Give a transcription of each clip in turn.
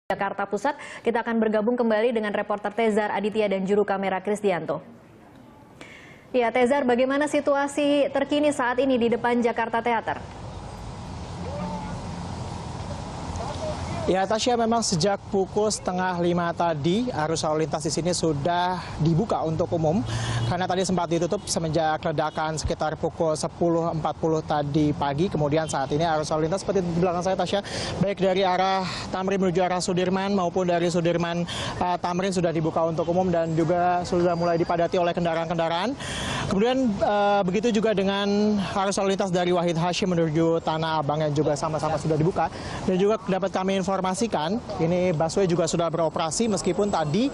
Jakarta Pusat. Kita akan bergabung kembali dengan reporter Tezar Aditya dan juru kamera Krisdianto. Ya, Tezar, bagaimana situasi terkini saat ini di depan Jakarta Theater? Ya, Tasya, memang sejak pukul 4:30 tadi arus lalu lintas di sini sudah dibuka untuk umum karena tadi sempat ditutup semenjak ledakan sekitar pukul 10.40 tadi pagi. Kemudian saat ini arus lalu lintas seperti di belakang saya, Tasya, baik dari arah Tamrin menuju arah Sudirman maupun dari Sudirman Tamrin sudah dibuka untuk umum dan juga sudah mulai dipadati oleh kendaraan-kendaraan. Kemudian begitu juga dengan arus lalu lintas dari Wahid Hasyim menuju Tanah Abang yang juga sama-sama sudah dibuka. Dan juga dapat kami informasikan, ini busway juga sudah beroperasi meskipun tadi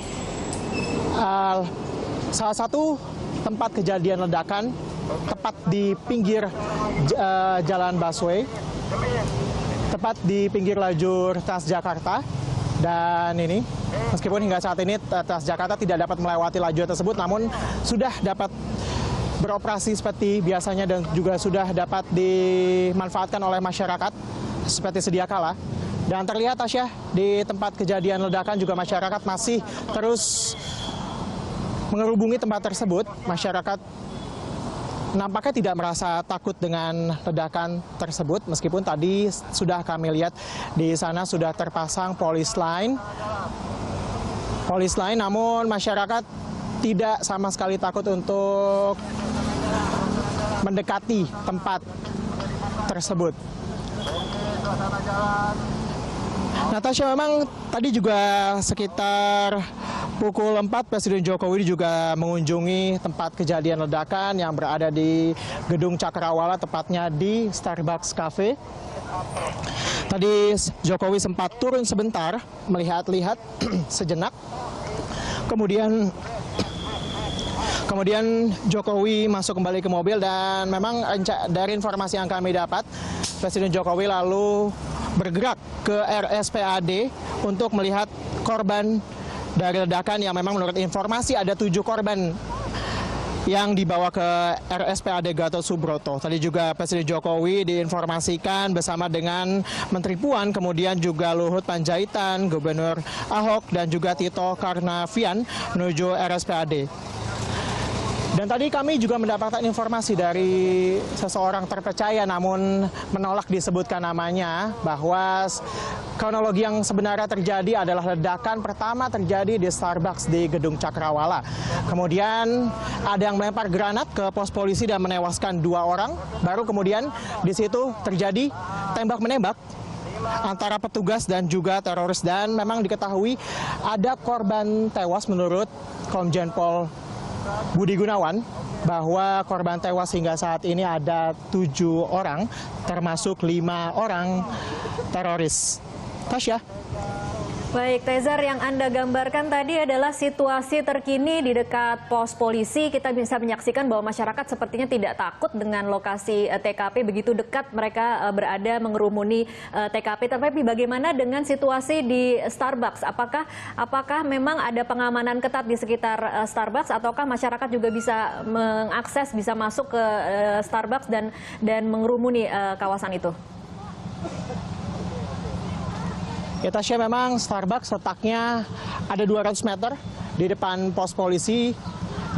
salah satu tempat kejadian ledakan tepat di pinggir jalan busway, tepat di pinggir lajur Transjakarta. Dan ini, meskipun hingga saat ini Transjakarta tidak dapat melewati lajur tersebut, namun sudah dapat beroperasi seperti biasanya dan juga sudah dapat dimanfaatkan oleh masyarakat seperti sedia kala. Dan terlihat, Tasya, di tempat kejadian ledakan juga masyarakat masih terus mengerubungi tempat tersebut. Masyarakat nampaknya tidak merasa takut dengan ledakan tersebut, meskipun tadi sudah kami lihat di sana sudah terpasang polis line, namun masyarakat tidak sama sekali takut untuk mendekati tempat tersebut. Natasha, memang tadi juga sekitar pukul 4 Presiden Jokowi juga mengunjungi tempat kejadian ledakan yang berada di Gedung Cakrawala, tepatnya di Starbucks Cafe. Tadi Jokowi sempat turun sebentar melihat-lihat sejenak. Kemudian Jokowi masuk kembali ke mobil dan memang dari informasi yang kami dapat, Presiden Jokowi lalu bergerak ke RSPAD untuk melihat korban dari ledakan yang memang menurut informasi ada 7 korban yang dibawa ke RSPAD Gatot Subroto. Tadi juga Presiden Jokowi diinformasikan bersama dengan Menteri Puan, kemudian juga Luhut Panjaitan, Gubernur Ahok, dan juga Tito Karnavian menuju RSPAD. Dan tadi kami juga mendapatkan informasi dari seseorang terpercaya namun menolak disebutkan namanya, bahwa kronologi yang sebenarnya terjadi adalah ledakan pertama terjadi di Starbucks di Gedung Cakrawala. Kemudian ada yang melempar granat ke pos polisi dan menewaskan 2 orang. Baru kemudian di situ terjadi tembak-menembak antara petugas dan juga teroris. Dan memang diketahui ada korban tewas menurut Komjen Pol Budi Gunawan, bahwa korban tewas hingga saat ini ada 7 orang, termasuk 5 orang teroris. Tasya. Baik, Tezar, yang Anda gambarkan tadi adalah situasi terkini di dekat pos polisi. Kita bisa menyaksikan bahwa masyarakat sepertinya tidak takut dengan lokasi TKP, begitu dekat mereka berada mengerumuni TKP. Tapi bagaimana dengan situasi di Starbucks? Apakah memang ada pengamanan ketat di sekitar Starbucks, ataukah masyarakat juga bisa mengakses, bisa masuk ke Starbucks dan mengerumuni kawasan itu? Ya, Tasya, memang Starbucks letaknya ada 200 meter di depan pos polisi.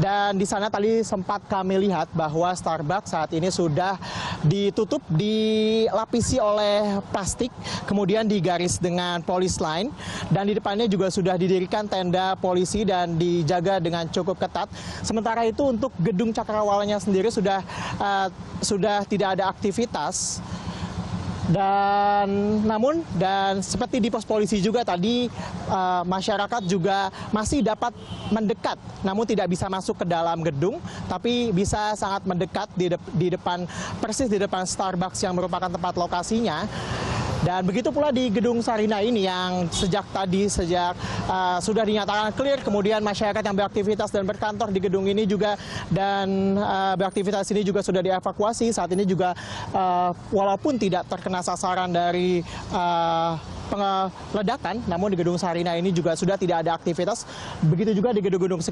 Dan di sana tadi sempat kami lihat bahwa Starbucks saat ini sudah ditutup, dilapisi oleh plastik, kemudian digaris dengan polis line. Dan di depannya juga sudah didirikan tenda polisi dan dijaga dengan cukup ketat. Sementara itu untuk Gedung Cakrawalanya sendiri sudah tidak ada aktivitas. Dan seperti di pos polisi juga tadi, masyarakat juga masih dapat mendekat, namun tidak bisa masuk ke dalam gedung, tapi bisa sangat mendekat di depan, persis di depan Starbucks yang merupakan tempat lokasinya. Dan begitu pula di Gedung Sarina ini yang sejak sudah dinyatakan clear, kemudian masyarakat yang beraktivitas dan berkantor di gedung ini juga dan beraktivitas ini juga sudah dievakuasi. Saat ini juga walaupun tidak terkena sasaran dari ledakan, namun di gedung Sarinah ini juga sudah tidak ada aktivitas. Begitu juga di gedung-gedung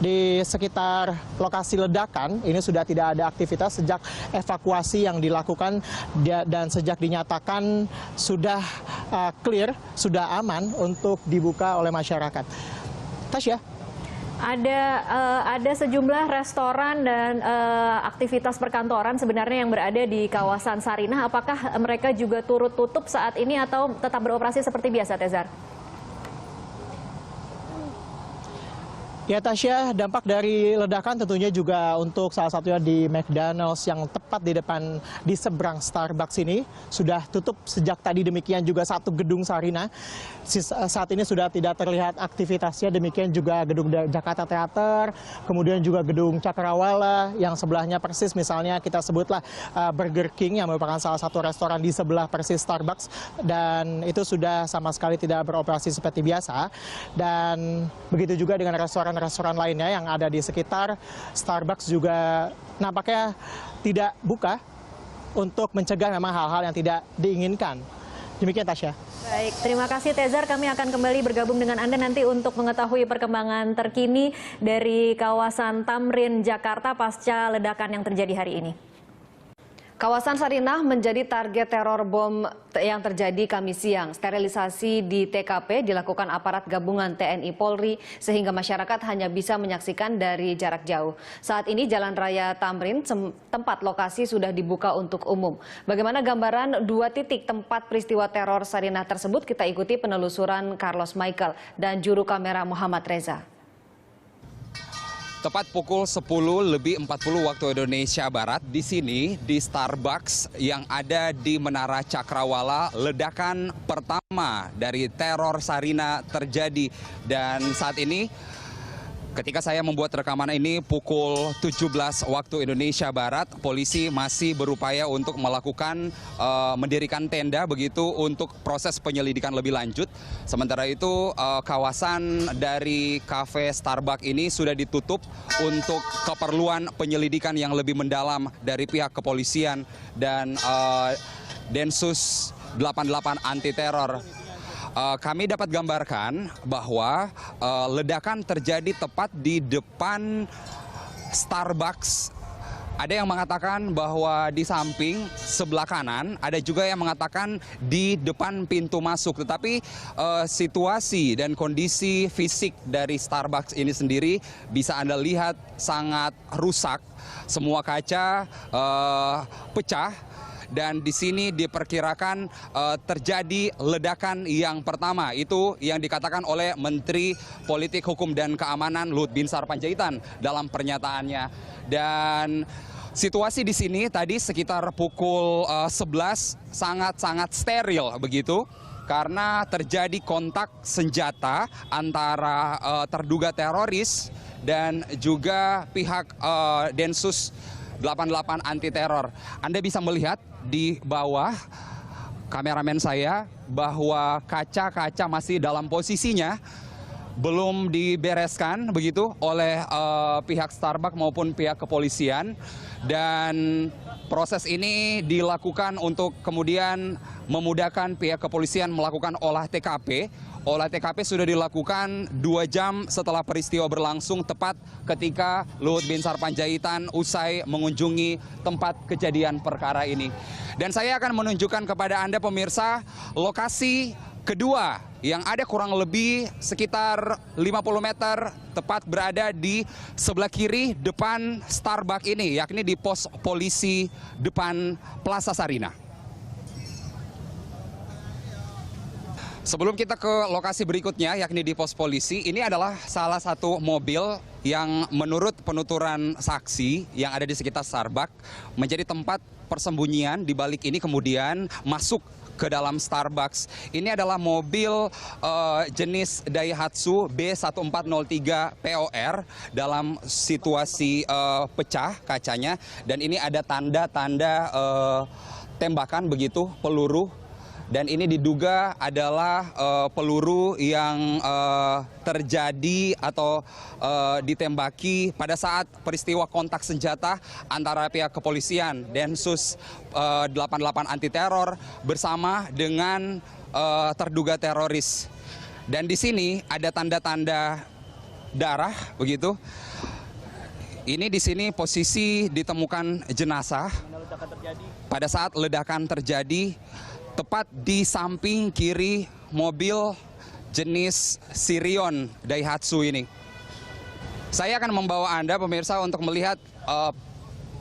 di sekitar lokasi ledakan ini sudah tidak ada aktivitas sejak evakuasi yang dilakukan dan sejak dinyatakan sudah clear, sudah aman untuk dibuka oleh masyarakat. Tasya. Ada sejumlah restoran dan aktivitas perkantoran sebenarnya yang berada di kawasan Sarinah. Apakah mereka juga turut tutup saat ini atau tetap beroperasi seperti biasa, Tezar? Ya Tasya, dampak dari ledakan tentunya juga untuk salah satunya di McDonald's yang tepat di seberang Starbucks ini sudah tutup sejak tadi, demikian juga satu gedung Sarinah. Saat ini sudah tidak terlihat aktivitasnya, demikian juga gedung Jakarta Theater, kemudian juga gedung Cakrawala yang sebelahnya persis misalnya kita sebutlah Burger King yang merupakan salah satu restoran di sebelah persis Starbucks, dan itu sudah sama sekali tidak beroperasi seperti biasa. Dan begitu juga dengan restoran lainnya yang ada di sekitar Starbucks juga nampaknya tidak buka untuk mencegah memang hal-hal yang tidak diinginkan. Demikian Tasya. Baik, terima kasih Tezar. Kami akan kembali bergabung dengan Anda nanti untuk mengetahui perkembangan terkini dari kawasan Tamrin, Jakarta pasca ledakan yang terjadi hari ini. Kawasan Sarinah menjadi target teror bom yang terjadi Kamis siang. Sterilisasi di TKP dilakukan aparat gabungan TNI Polri sehingga masyarakat hanya bisa menyaksikan dari jarak jauh. Saat ini Jalan Raya Tamrin, tempat lokasi sudah dibuka untuk umum. Bagaimana gambaran dua titik tempat peristiwa teror Sarinah tersebut? Kita ikuti penelusuran Carlos Michael dan juru kamera Muhammad Reza. Tepat pukul 10:40 waktu Indonesia Barat, di sini di Starbucks yang ada di Menara Cakrawala, ledakan pertama dari teror Sarinah terjadi. Dan saat ini ketika saya membuat rekaman ini pukul 17 waktu Indonesia Barat, polisi masih berupaya untuk melakukan mendirikan tenda begitu untuk proses penyelidikan lebih lanjut. Sementara itu kawasan dari kafe Starbucks ini sudah ditutup untuk keperluan penyelidikan yang lebih mendalam dari pihak kepolisian dan Densus 88 anti teror. Kami dapat gambarkan bahwa ledakan terjadi tepat di depan Starbucks. Ada yang mengatakan bahwa di samping sebelah kanan, ada juga yang mengatakan di depan pintu masuk. Tetapi situasi dan kondisi fisik dari Starbucks ini sendiri bisa Anda lihat sangat rusak. Semua kaca pecah. Dan di sini diperkirakan terjadi ledakan yang pertama, itu yang dikatakan oleh Menteri Politik Hukum dan Keamanan Luhut Binsar Panjaitan dalam pernyataannya. Dan situasi di sini tadi sekitar pukul 11 sangat-sangat steril begitu, karena terjadi kontak senjata antara terduga teroris dan juga pihak Densus 88 anti teror. Anda bisa melihat di bawah kameramen saya bahwa kaca-kaca masih dalam posisinya, belum dibereskan begitu oleh pihak Starbucks maupun pihak kepolisian. Dan proses ini dilakukan untuk kemudian memudahkan pihak kepolisian melakukan olah TKP. Olah TKP sudah dilakukan 2 jam setelah peristiwa berlangsung, tepat ketika Luhut Binsar Panjaitan usai mengunjungi tempat kejadian perkara ini. Dan saya akan menunjukkan kepada Anda pemirsa lokasi kedua yang ada kurang lebih sekitar 50 meter, tepat berada di sebelah kiri depan Starbucks ini, yakni di pos polisi depan Plaza Sarinah. Sebelum kita ke lokasi berikutnya, yakni di pos polisi, ini adalah salah satu mobil yang menurut penuturan saksi yang ada di sekitar Starbucks menjadi tempat persembunyian. Di balik ini kemudian masuk ke dalam Starbucks. Ini adalah mobil jenis Daihatsu B1403 POR dalam situasi pecah kacanya, dan ini ada tanda-tanda tembakan begitu, peluru. Dan ini diduga adalah peluru yang terjadi atau ditembaki pada saat peristiwa kontak senjata antara pihak kepolisian Densus 88 anti teror bersama dengan terduga teroris. Dan di sini ada tanda-tanda darah begitu. Ini di sini posisi ditemukan jenazah pada saat ledakan terjadi tepat di samping kiri mobil jenis Sirion Daihatsu ini. Saya akan membawa Anda pemirsa untuk melihat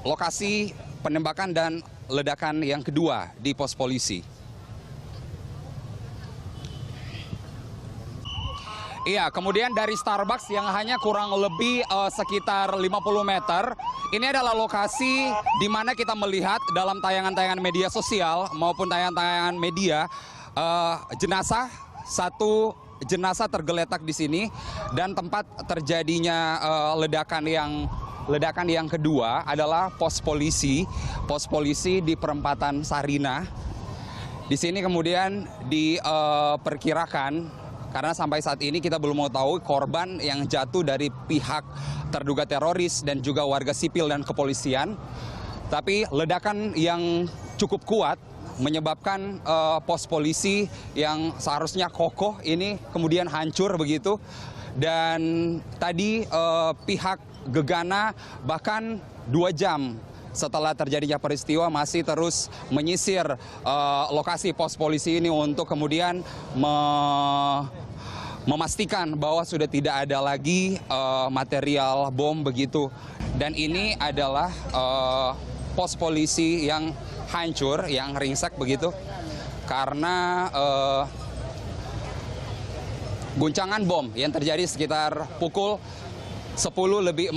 lokasi penembakan dan ledakan yang kedua di pos polisi. Iya, kemudian dari Starbucks yang hanya kurang lebih sekitar 50 meter, ini adalah lokasi di mana kita melihat dalam tayangan-tayangan media sosial maupun tayangan-tayangan media satu jenazah tergeletak di sini, dan tempat terjadinya ledakan yang kedua adalah pos polisi di perempatan Sarinah. Di sini kemudian diperkirakan, karena sampai saat ini kita belum mau tahu korban yang jatuh dari pihak terduga teroris dan juga warga sipil dan kepolisian. Tapi ledakan yang cukup kuat menyebabkan pos polisi yang seharusnya kokoh ini kemudian hancur begitu. Dan tadi pihak Gegana bahkan 2 jam setelah terjadinya peristiwa masih terus menyisir lokasi pos polisi ini untuk kemudian memastikan bahwa sudah tidak ada lagi material bom begitu. Dan ini adalah pos polisi yang hancur, yang ringsek begitu, karena guncangan bom yang terjadi sekitar pukul 10:40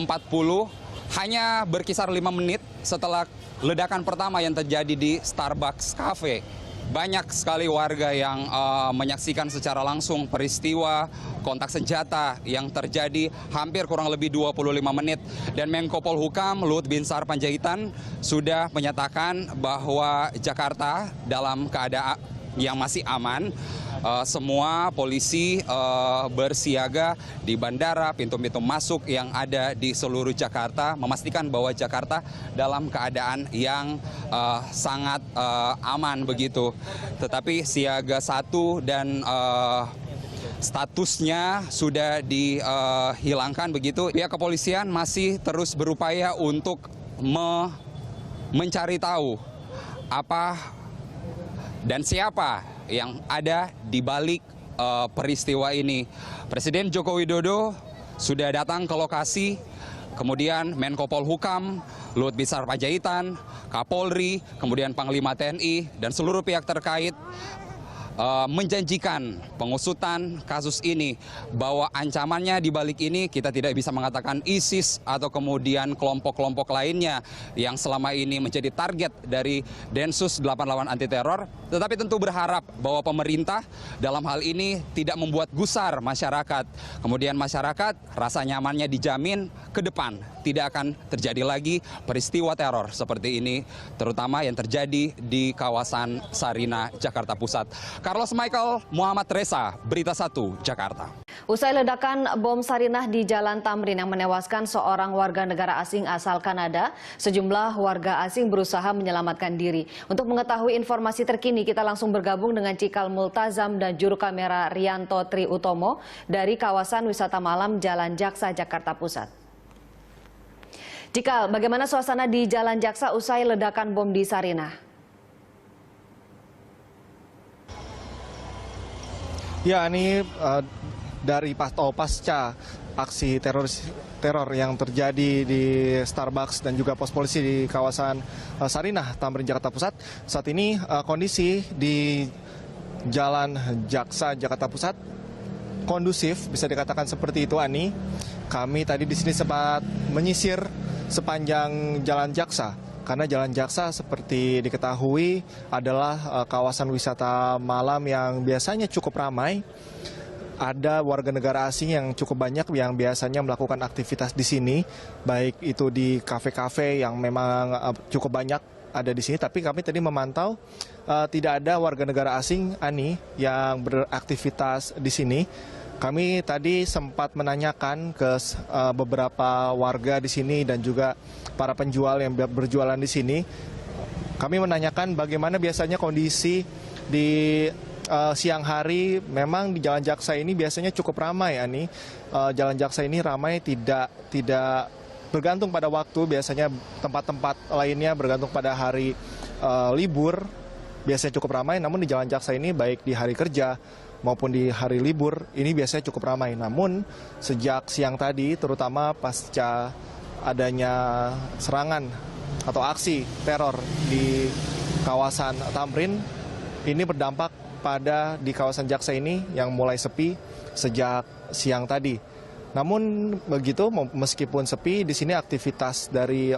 hanya berkisar 5 menit setelah ledakan pertama yang terjadi di Starbucks Cafe. Banyak sekali warga yang menyaksikan secara langsung peristiwa kontak senjata yang terjadi hampir kurang lebih 25 menit. Dan Menko Polhukam Luhut Binsar Panjaitan sudah menyatakan bahwa Jakarta dalam keadaan yang masih aman. Semua polisi bersiaga di bandara, pintu-pintu masuk yang ada di seluruh Jakarta, memastikan bahwa Jakarta dalam keadaan yang sangat aman begitu. Tetapi siaga 1 dan statusnya sudah dihilangkan begitu. Pihak kepolisian masih terus berupaya untuk mencari tahu apa dan siapa yang ada di balik peristiwa ini. Presiden Joko Widodo sudah datang ke lokasi, kemudian Menko Polhukam, Luhut Binsar Panjaitan, Kapolri, kemudian Panglima TNI, dan seluruh pihak terkait menjanjikan pengusutan kasus ini, bahwa ancamannya di balik ini kita tidak bisa mengatakan ISIS atau kemudian kelompok-kelompok lainnya yang selama ini menjadi target dari Densus 88 anti teror, tetapi tentu berharap bahwa pemerintah dalam hal ini tidak membuat gusar masyarakat. Kemudian masyarakat rasa nyamannya dijamin ke depan tidak akan terjadi lagi peristiwa teror seperti ini, terutama yang terjadi di kawasan Sarinah, Jakarta Pusat. Carlos Michael, Muhammad Reza, Berita 1, Jakarta. Usai ledakan bom Sarinah di Jalan Tamrin yang menewaskan seorang warga negara asing asal Kanada, sejumlah warga asing berusaha menyelamatkan diri. Untuk mengetahui informasi terkini, kita langsung bergabung dengan Cikal Multazam dan juru kamera Rianto Tri Utomo dari kawasan wisata malam Jalan Jaksa, Jakarta Pusat. Cikal, bagaimana suasana di Jalan Jaksa usai ledakan bom di Sarinah? Ya, ini dari pasca aksi teror yang terjadi di Starbucks dan juga pos polisi di kawasan Sarinah, Tamrin, Jakarta Pusat. Saat ini kondisi di Jalan Jaksa, Jakarta Pusat kondusif, bisa dikatakan seperti itu, Ani. Kami tadi di sini sempat menyisir sepanjang Jalan Jaksa, karena Jalan Jaksa seperti diketahui adalah kawasan wisata malam yang biasanya cukup ramai. Ada warga negara asing yang cukup banyak yang biasanya melakukan aktivitas di sini, baik itu di kafe-kafe yang memang cukup banyak ada di sini. Tapi kami tadi memantau tidak ada warga negara asing, Ani, yang beraktivitas di sini. Kami tadi sempat menanyakan ke beberapa warga di sini dan juga para penjual yang berjualan di sini. Kami menanyakan bagaimana biasanya kondisi di siang hari memang di Jalan Jaksa ini biasanya cukup ramai, Ani. Jalan Jaksa ini ramai tidak bergantung pada waktu, biasanya tempat-tempat lainnya bergantung pada hari libur, biasanya cukup ramai. Namun di Jalan Jaksa ini baik di hari kerja maupun di hari libur ini biasanya cukup ramai. Namun sejak siang tadi, terutama pasca adanya serangan atau aksi teror di kawasan Tamrin, ini berdampak pada di kawasan Jaksa ini yang mulai sepi sejak siang tadi. Namun begitu, meskipun sepi, di sini aktivitas dari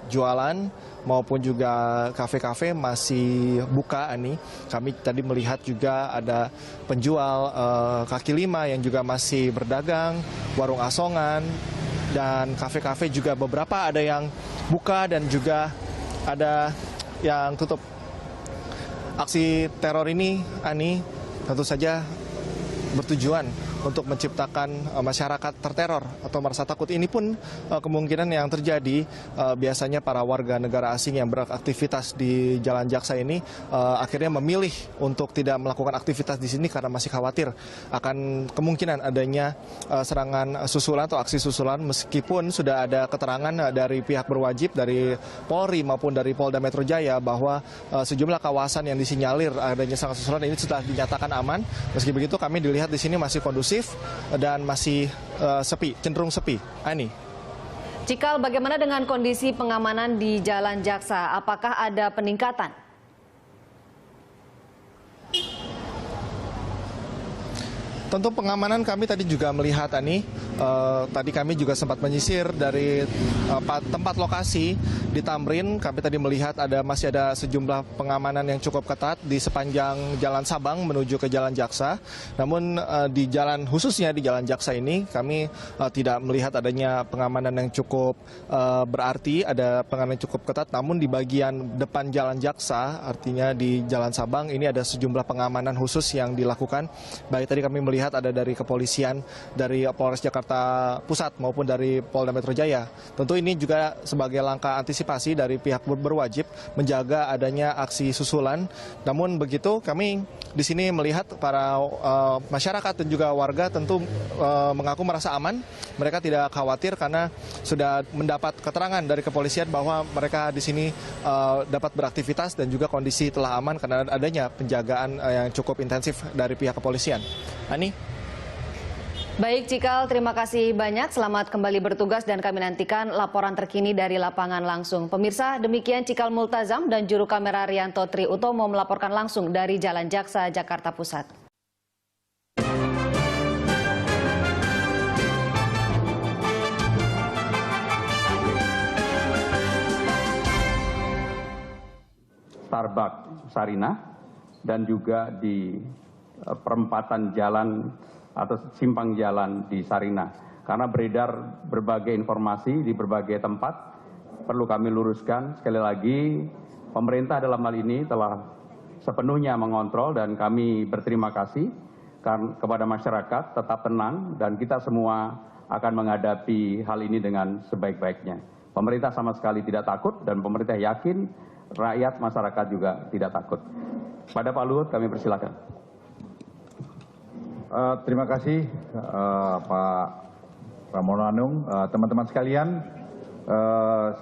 jualan maupun juga kafe-kafe masih buka, Ani. Kami tadi melihat juga ada penjual kaki lima yang juga masih berdagang, warung asongan, dan kafe-kafe juga beberapa ada yang buka dan juga ada yang tutup. Aksi teror ini, Ani, tentu saja bertujuan untuk menciptakan masyarakat terteror atau merasa takut. Ini pun kemungkinan yang terjadi. Biasanya para warga negara asing yang beraktivitas di Jalan Jaksa ini akhirnya memilih untuk tidak melakukan aktivitas di sini karena masih khawatir akan kemungkinan adanya serangan susulan atau aksi susulan, meskipun sudah ada keterangan dari pihak berwajib, dari Polri maupun dari Polda Metro Jaya, bahwa sejumlah kawasan yang disinyalir adanya serangan susulan ini sudah dinyatakan aman. Meski begitu, kami dilihat di sini masih kondusif dan masih sepi, cenderung sepi. Ani. Cikal, bagaimana dengan kondisi pengamanan di Jalan Jaksa? Apakah ada peningkatan? Tentu pengamanan kami tadi juga melihat, Ani. Tadi kami juga sempat menyisir dari tempat lokasi di Tamrin. Kami tadi melihat masih ada sejumlah pengamanan yang cukup ketat di sepanjang Jalan Sabang menuju ke Jalan Jaksa. Namun di jalan, khususnya di Jalan Jaksa ini, kami tidak melihat adanya pengamanan yang cukup berarti, ada pengamanan yang cukup ketat. Namun di bagian depan Jalan Jaksa, artinya di Jalan Sabang, ini ada sejumlah pengamanan khusus yang dilakukan. Baik tadi kami melihat ada dari kepolisian, dari Polres Jakarta Pusat maupun dari Polda Metro Jaya. Tentu ini juga sebagai langkah antisipasi dari pihak berwajib menjaga adanya aksi susulan. Namun begitu, kami di sini melihat para masyarakat dan juga warga tentu mengaku merasa aman. Mereka tidak khawatir karena sudah mendapat keterangan dari kepolisian bahwa mereka di sini dapat beraktivitas dan juga kondisi telah aman karena adanya penjagaan yang cukup intensif dari pihak kepolisian. Ani? Baik, Cikal, terima kasih banyak. Selamat kembali bertugas dan kami nantikan laporan terkini dari lapangan langsung. Pemirsa, demikian Cikal Multazam dan juru kamera Rianto Tri Utomo melaporkan langsung dari Jalan Jaksa, Jakarta Pusat. Starbucks Sarinah dan juga di perempatan jalan atau simpang jalan di Sarinah. Karena beredar berbagai informasi di berbagai tempat, perlu kami luruskan sekali lagi, pemerintah dalam hal ini telah sepenuhnya mengontrol dan kami berterima kasih kepada masyarakat, tetap tenang dan kita semua akan menghadapi hal ini dengan sebaik-baiknya. Pemerintah sama sekali tidak takut dan pemerintah yakin rakyat masyarakat juga tidak takut. Pada Pak Luhut kami persilakan. Terima kasih Pak Pramono Anung. Teman-teman sekalian,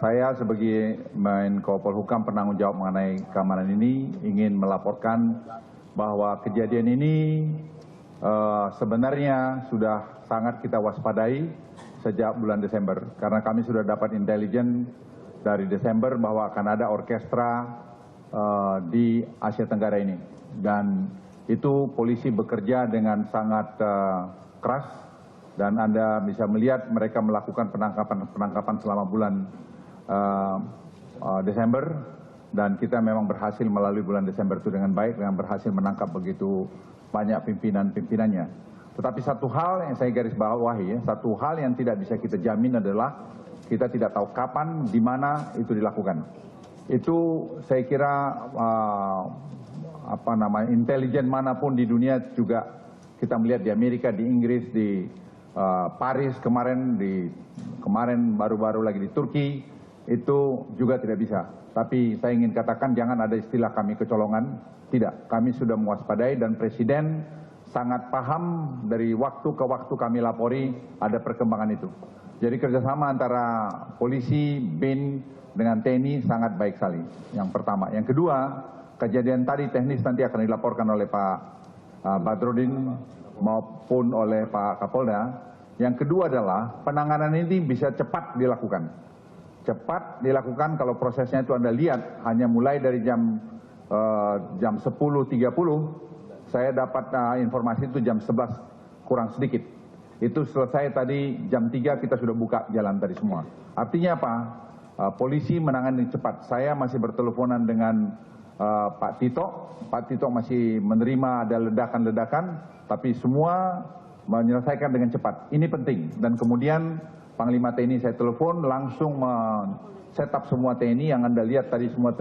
saya sebagai Menko Polhukam penanggung jawab mengenai keamanan ini ingin melaporkan bahwa kejadian ini sebenarnya sudah sangat kita waspadai sejak bulan Desember. Karena kami sudah dapat intelijen dari Desember bahwa akan ada orkestra di Asia Tenggara ini. Dan itu polisi bekerja dengan sangat keras dan Anda bisa melihat mereka melakukan penangkapan selama bulan Desember dan kita memang berhasil melalui bulan Desember itu dengan baik, dengan berhasil menangkap begitu banyak pimpinan-pimpinannya. Tetapi satu hal yang saya garis bawahi, satu hal yang tidak bisa kita jamin adalah kita tidak tahu kapan, di mana itu dilakukan. Itu saya kira intelijen manapun di dunia juga kita melihat di Amerika, di Inggris, di Paris kemarin baru-baru lagi di Turki, itu juga tidak bisa. Tapi saya ingin katakan jangan ada istilah kami kecolongan. Tidak, kami sudah mewaspadai dan Presiden sangat paham dari waktu ke waktu kami lapori ada perkembangan itu. Jadi kerjasama antara polisi, BIN dengan TNI sangat baik sekali. Yang pertama. Yang kedua, kejadian tadi teknis nanti akan dilaporkan oleh Pak Badrodin maupun oleh Pak Kapolda. Yang kedua adalah penanganan ini bisa cepat dilakukan. Cepat dilakukan kalau prosesnya itu Anda lihat hanya mulai dari jam 10.30 saya dapat informasi itu jam 11 kurang sedikit. Itu selesai tadi jam 3 kita sudah buka jalan tadi semua. Artinya apa? Polisi menangani cepat. Saya masih berteleponan dengan Pak Tito. Pak Tito masih menerima ada ledakan-ledakan, tapi semua menyelesaikan dengan cepat. Ini penting. Dan kemudian Panglima TNI saya telepon langsung men-setup semua TNI yang Anda lihat tadi semua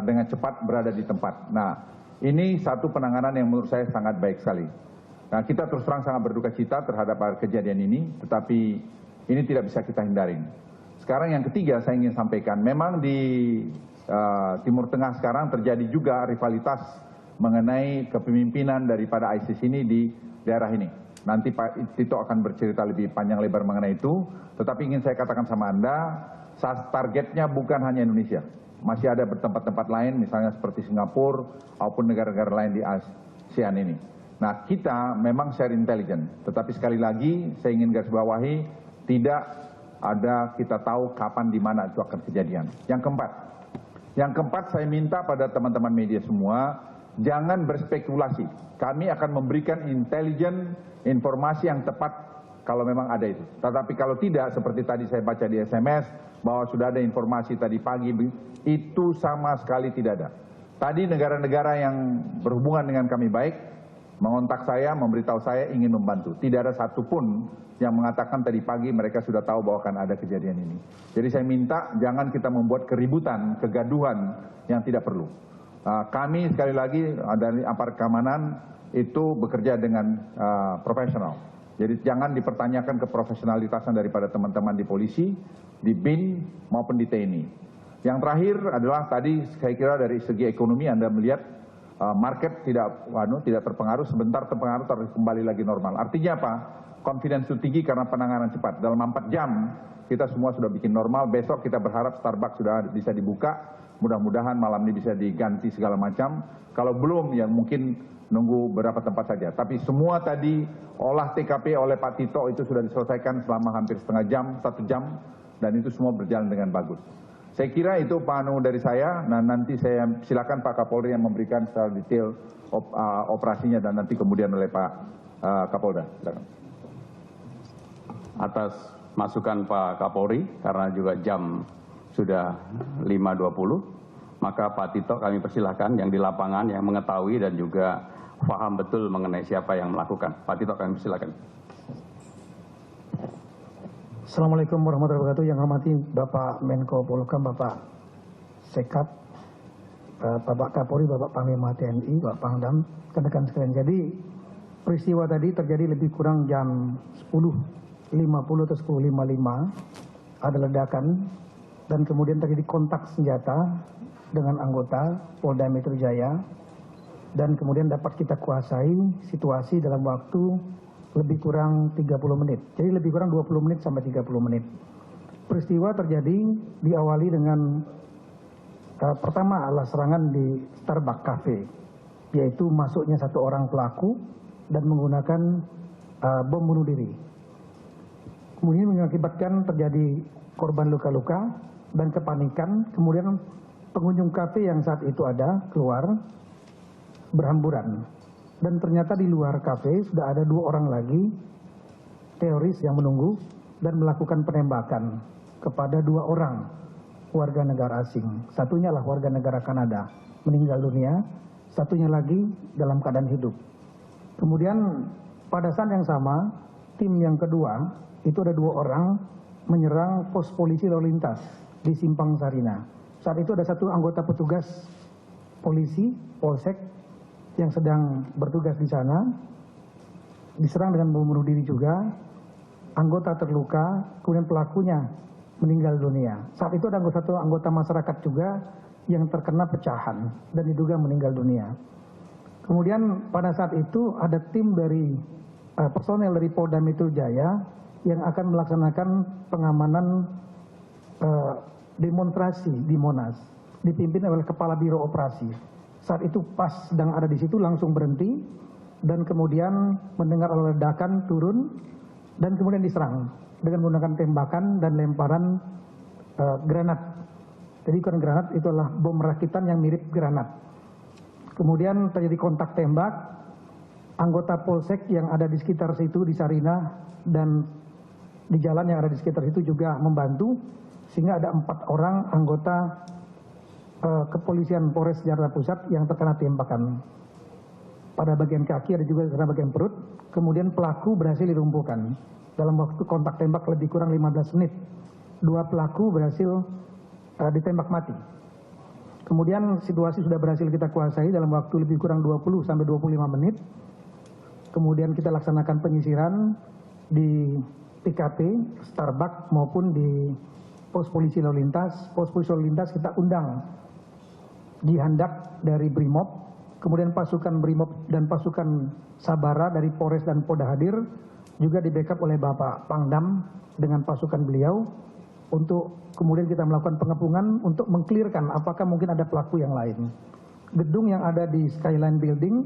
dengan cepat berada di tempat. Nah, ini satu penanganan yang menurut saya sangat baik sekali. Nah, kita terus terang sangat berduka cita terhadap kejadian ini, tetapi ini tidak bisa kita hindarin. Sekarang yang ketiga saya ingin sampaikan, memang di Timur Tengah sekarang terjadi juga rivalitas mengenai kepemimpinan daripada ISIS ini di daerah ini. Nanti Pak Tito akan bercerita lebih panjang lebar mengenai itu, tetapi ingin saya katakan sama Anda, targetnya bukan hanya Indonesia. Masih ada tempat-tempat lain, misalnya seperti Singapura, maupun negara-negara lain di ASEAN ini. Nah, kita memang share intelijen, tetapi sekali lagi saya ingin garis bawahi, tidak ada kita tahu kapan di mana itu akan kejadian. Yang keempat saya minta pada teman-teman media semua, jangan berspekulasi. Kami akan memberikan intelijen, informasi yang tepat kalau memang ada itu. Tetapi kalau tidak, seperti tadi saya baca di SMS, bahwa sudah ada informasi tadi pagi, itu sama sekali tidak ada. Tadi negara-negara yang berhubungan dengan kami baik, mengontak saya, memberitahu saya ingin membantu. Tidak ada satupun yang mengatakan tadi pagi mereka sudah tahu bahwa akan ada kejadian ini. Jadi saya minta jangan kita membuat keributan, kegaduhan yang tidak perlu. Kami sekali lagi dari aparat keamanan itu bekerja dengan profesional. Jadi jangan dipertanyakan keprofesionalitasan daripada teman-teman di polisi, di BIN maupun di TNI. Yang terakhir adalah tadi saya kira dari segi ekonomi Anda melihat market tidak terpengaruh, sebentar terpengaruh terus kembali lagi normal. Artinya apa? Confidence itu tinggi karena penanganan cepat. Dalam 4 jam kita semua sudah bikin normal. Besok kita berharap Starbucks sudah bisa dibuka. Mudah-mudahan malam ini bisa diganti segala macam. Kalau belum ya mungkin nunggu beberapa tempat saja. Tapi semua tadi olah TKP oleh Pak Tito itu sudah diselesaikan selama hampir setengah jam, 1 jam. Dan itu semua berjalan dengan bagus. Saya kira itu Pak Anu dari saya. Nah nanti saya silakan Pak Kapolri yang memberikan secara detail operasinya dan nanti kemudian oleh Pak Kapolda. Silakan. Atas masukan Pak Kapolri, karena juga jam sudah 5.20, maka Pak Tito kami persilahkan yang di lapangan, yang mengetahui dan juga paham betul mengenai siapa yang melakukan. Pak Tito kami persilahkan. Assalamualaikum warahmatullahi wabarakatuh. Yang hormati Bapak Menko Polhukam, Bapak Sekap, Bapak Kapolri, Bapak Panglima TNI, Bapak Pangdam, rekan-rekan sekalian. Jadi peristiwa tadi terjadi lebih kurang jam 10.50 atau 10.55, ada ledakan dan kemudian terjadi kontak senjata dengan anggota Polda Metro Jaya dan kemudian dapat kita kuasai situasi dalam waktu lebih kurang 30 menit. Jadi lebih kurang 20 menit sampai 30 menit. Peristiwa terjadi diawali dengan pertama adalah serangan di Starbucks Cafe, yaitu masuknya 1 orang pelaku dan menggunakan bom bunuh diri. Kemudian mengakibatkan terjadi korban luka-luka dan kepanikan. Kemudian pengunjung kafe yang saat itu ada keluar berhamburan. Dan ternyata di luar kafe sudah ada 2 orang lagi teroris yang menunggu dan melakukan penembakan kepada 2 orang warga negara asing. Satunya lah warga negara Kanada, meninggal dunia. Satunya lagi dalam keadaan hidup. Kemudian pada saat yang sama, tim yang kedua itu ada 2 orang menyerang pos polisi lalu lintas di Simpang Sarina. Saat itu ada 1 anggota petugas polisi, Polsek, yang sedang bertugas di sana, diserang dengan bom bunuh diri juga, anggota terluka, kemudian pelakunya meninggal dunia. Saat itu ada satu anggota masyarakat juga yang terkena pecahan dan diduga meninggal dunia. Kemudian pada saat itu ada tim dari personel dari Polda Metro Jaya yang akan melaksanakan pengamanan demonstrasi di Monas, dipimpin oleh Kepala Biro Operasi. Saat itu pas sedang ada di situ langsung berhenti dan kemudian mendengar ledakan turun dan kemudian diserang dengan menggunakan tembakan dan lemparan granat. Jadi bukan granat, itu adalah bom rakitan yang mirip granat. Kemudian terjadi kontak tembak, anggota Polsek yang ada di sekitar situ di Sarinah dan di jalan yang ada di sekitar situ juga membantu, sehingga ada 4 orang anggota kepolisian Polres Jakarta Pusat yang terkena tembakan. Pada bagian kaki ada juga terkena bagian perut, kemudian pelaku berhasil dilumpuhkan. Dalam waktu kontak tembak lebih kurang 15 menit, 2 pelaku berhasil ditembak mati. Kemudian situasi sudah berhasil kita kuasai dalam waktu lebih kurang 20 sampai 25 menit. Kemudian kita laksanakan penyisiran di TKP, Starbucks maupun di pos polisi lalu lintas. Pos polisi lalu lintas kita undang di Handak dari Brimob, kemudian pasukan Brimob dan pasukan Sabara dari Polres dan Polda hadir, juga di backup oleh Bapak Pangdam dengan pasukan beliau untuk kemudian kita melakukan pengepungan untuk mengklirkan apakah mungkin ada pelaku yang lain. Gedung yang ada di Skyline Building,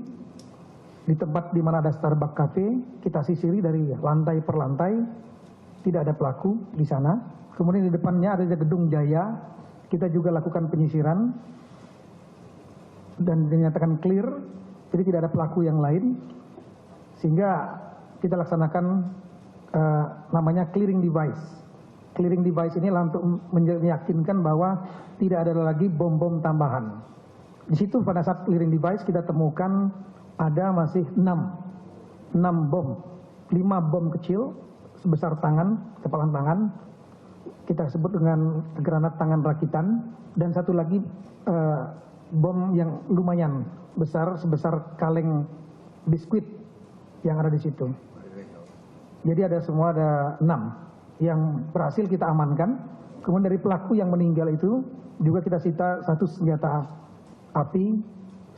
di tempat di mana ada Starbucks Cafe, kita sisiri dari lantai per lantai, tidak ada pelaku di sana. Kemudian di depannya ada gedung Jaya, kita juga lakukan penyisiran dan dinyatakan clear, jadi tidak ada pelaku yang lain, sehingga kita laksanakan namanya clearing device. Clearing device ini untuk meyakinkan bahwa tidak ada lagi bom-bom tambahan. Di situ pada saat clearing device kita temukan ada masih 6 bom, 5 bom kecil sebesar tangan, kepalan tangan, kita sebut dengan granat tangan rakitan, dan satu lagi bom yang lumayan besar sebesar kaleng biskuit yang ada di situ. Jadi ada semua ada 6 yang berhasil kita amankan. Kemudian dari pelaku yang meninggal itu juga kita sita 1 senjata api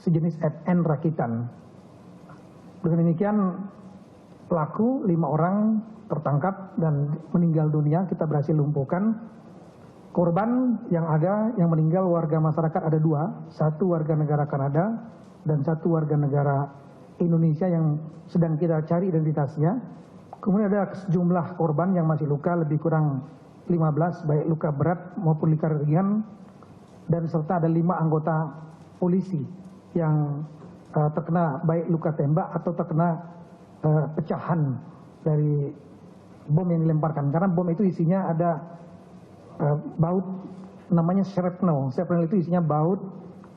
sejenis FN rakitan. Dengan demikian pelaku 5 orang tertangkap dan meninggal dunia, kita berhasil lumpuhkan. Korban yang ada, yang meninggal warga masyarakat ada 2, 1 warga negara Kanada dan 1 warga negara Indonesia yang sedang kita cari identitasnya. Kemudian ada sejumlah korban yang masih luka lebih kurang 15, baik luka berat maupun luka ringan, dan serta ada 5 anggota polisi yang terkena baik luka tembak atau terkena pecahan dari bom yang dilemparkan. Karena bom itu isinya ada baut namanya shrapnel. Shrapnel itu isinya baut,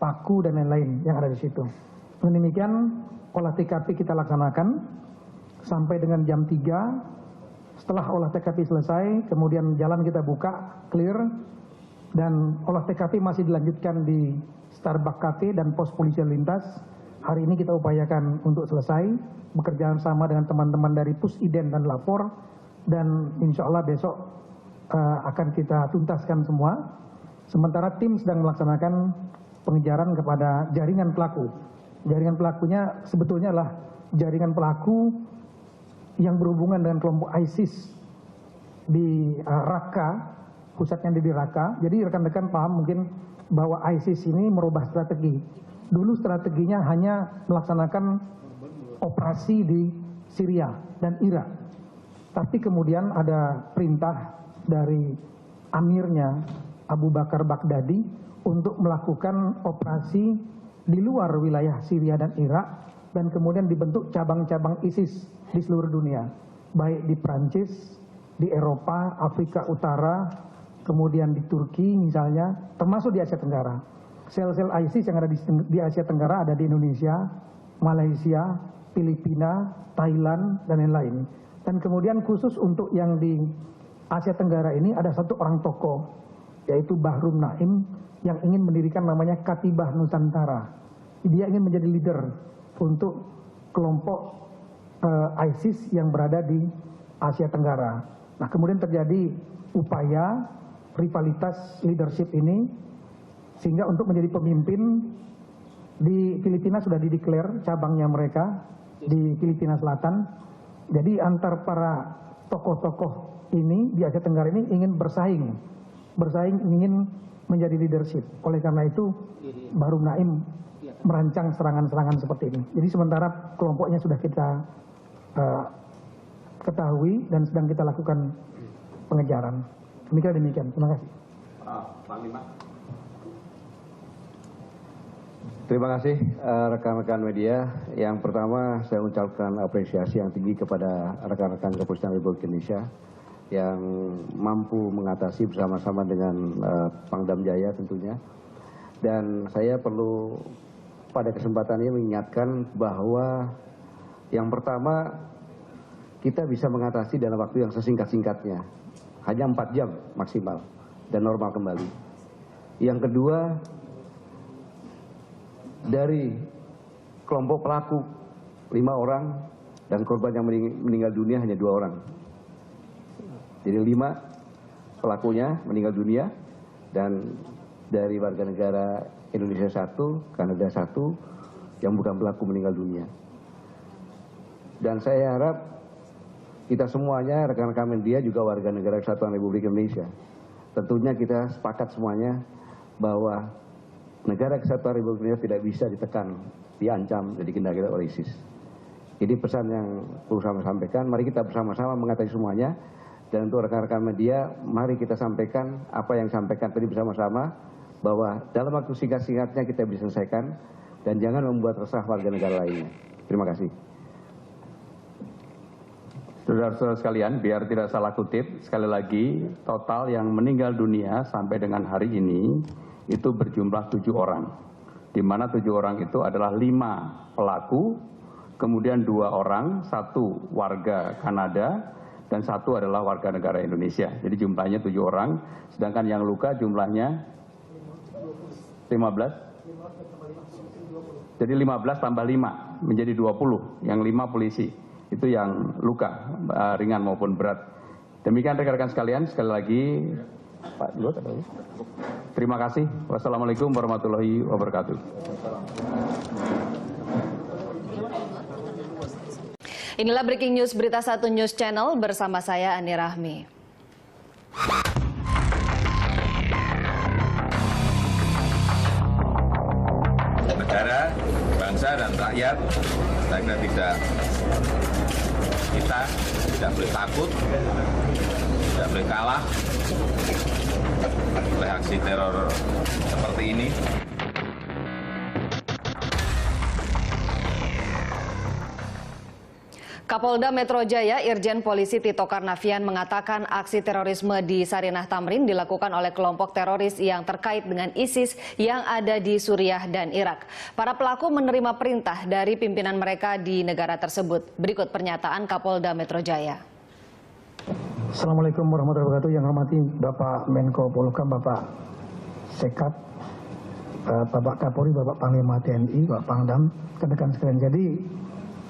paku dan lain-lain yang ada di situ. Dengan demikian olah TKP kita laksanakan sampai dengan jam 3. Setelah olah TKP selesai, kemudian jalan kita buka, clear, dan olah TKP masih dilanjutkan di Starbucks Cafe dan pos polisi lintas. Hari ini kita upayakan untuk selesai, bekerja sama dengan teman-teman dari Pusiden dan Lapor, dan insya Allah besok akan kita tuntaskan semua. Sementara tim sedang melaksanakan pengejaran kepada jaringan pelaku. Jaringan pelakunya sebetulnya adalah jaringan pelaku yang berhubungan dengan kelompok ISIS di Raqqa, pusatnya di Raqqa. Jadi rekan-rekan paham mungkin bahwa ISIS ini merubah strategi. Dulu strateginya hanya melaksanakan operasi di Syria dan Irak. Tapi kemudian ada perintah dari amirnya Abu Bakar Baghdadi untuk melakukan operasi di luar wilayah Syria dan Irak, dan kemudian dibentuk cabang-cabang ISIS di seluruh dunia, baik di Prancis, di Eropa, Afrika Utara, kemudian di Turki misalnya, termasuk di Asia Tenggara. Sel-sel ISIS yang ada di Asia Tenggara ada di Indonesia, Malaysia, Filipina, Thailand, dan lain-lain. Dan kemudian khusus untuk yang di Asia Tenggara ini ada satu orang tokoh, yaitu Bahrum Naim, yang ingin mendirikan namanya Katibah Nusantara. Dia ingin menjadi leader untuk kelompok ISIS yang berada di Asia Tenggara. Nah, kemudian terjadi upaya rivalitas leadership ini, sehingga untuk menjadi pemimpin di Filipina sudah dideklar cabangnya mereka di Filipina Selatan. Jadi antar para tokoh-tokoh ini di Asia Tenggara ini ingin bersaing ingin menjadi leadership. Oleh karena itu Bahru Naim merancang serangan-serangan seperti ini. Jadi sementara kelompoknya sudah kita ketahui dan sedang kita lakukan pengejaran. Demikian. Terima kasih. Panglima. Terima kasih rekan-rekan media. Yang pertama saya ucapkan apresiasi yang tinggi kepada rekan-rekan Kepolisian Republik Indonesia yang mampu mengatasi bersama-sama dengan Pangdam Jaya tentunya. Dan saya perlu pada kesempatan ini mengingatkan bahwa yang pertama kita bisa mengatasi dalam waktu yang sesingkat-singkatnya. Hanya 4 jam maksimal dan normal kembali. Yang kedua, dari kelompok pelaku 5 orang dan korban yang meninggal dunia hanya 2 orang. Jadi 5 pelakunya meninggal dunia dan dari warga negara Indonesia 1, Kanada 1 yang bukan pelaku meninggal dunia. Dan saya harap kita semuanya, rekan-rekan media juga warga negara Kesatuan Republik Indonesia. Tentunya kita sepakat semuanya bahwa negara Kesatuan Republik Indonesia tidak bisa ditekan, diancam, dan dikendalikan oleh ISIS. Ini pesan yang perlu saya sampaikan. Mari kita bersama-sama mengatasi semuanya. Dan untuk rekan-rekan media, mari kita sampaikan apa yang disampaikan tadi bersama-sama, bahwa dalam waktu singkat-singkatnya kita bisa selesaikan, dan jangan membuat resah warga negara lainnya. Terima kasih. Saudara-saudara sekalian, biar tidak salah kutip, sekali lagi total yang meninggal dunia sampai dengan hari ini itu berjumlah 7 orang. Di mana 7 orang itu adalah 5 pelaku, kemudian 2 orang, 1 warga Kanada, dan 1 adalah warga negara Indonesia. Jadi jumlahnya 7 orang, sedangkan yang luka jumlahnya 15. Jadi 15 tambah 5 menjadi 20, yang 5 polisi. Itu yang luka ringan maupun berat. Demikian rekan-rekan sekalian, sekali lagi Pak Luhut, terima kasih. Wassalamualaikum warahmatullahi wabarakatuh. Inilah Breaking News Berita 1 News Channel bersama saya Ani Rahmi. Negara, bangsa dan rakyat, saya kira kita tidak boleh takut, tidak boleh kalah oleh aksi teror seperti ini. Kapolda Metro Jaya Irjen Polisi Tito Karnavian mengatakan aksi terorisme di Sarinah Tamrin dilakukan oleh kelompok teroris yang terkait dengan ISIS yang ada di Suriah dan Irak. Para pelaku menerima perintah dari pimpinan mereka di negara tersebut. Berikut pernyataan Kapolda Metro Jaya. Assalamualaikum warahmatullahi wabarakatuh. Yang hormati Bapak Menko Polhukam, Bapak Sekap, Bapak Kapolri, Bapak Panglima TNI, Bapak Pangdam, rekan-rekan sekalian. Jadi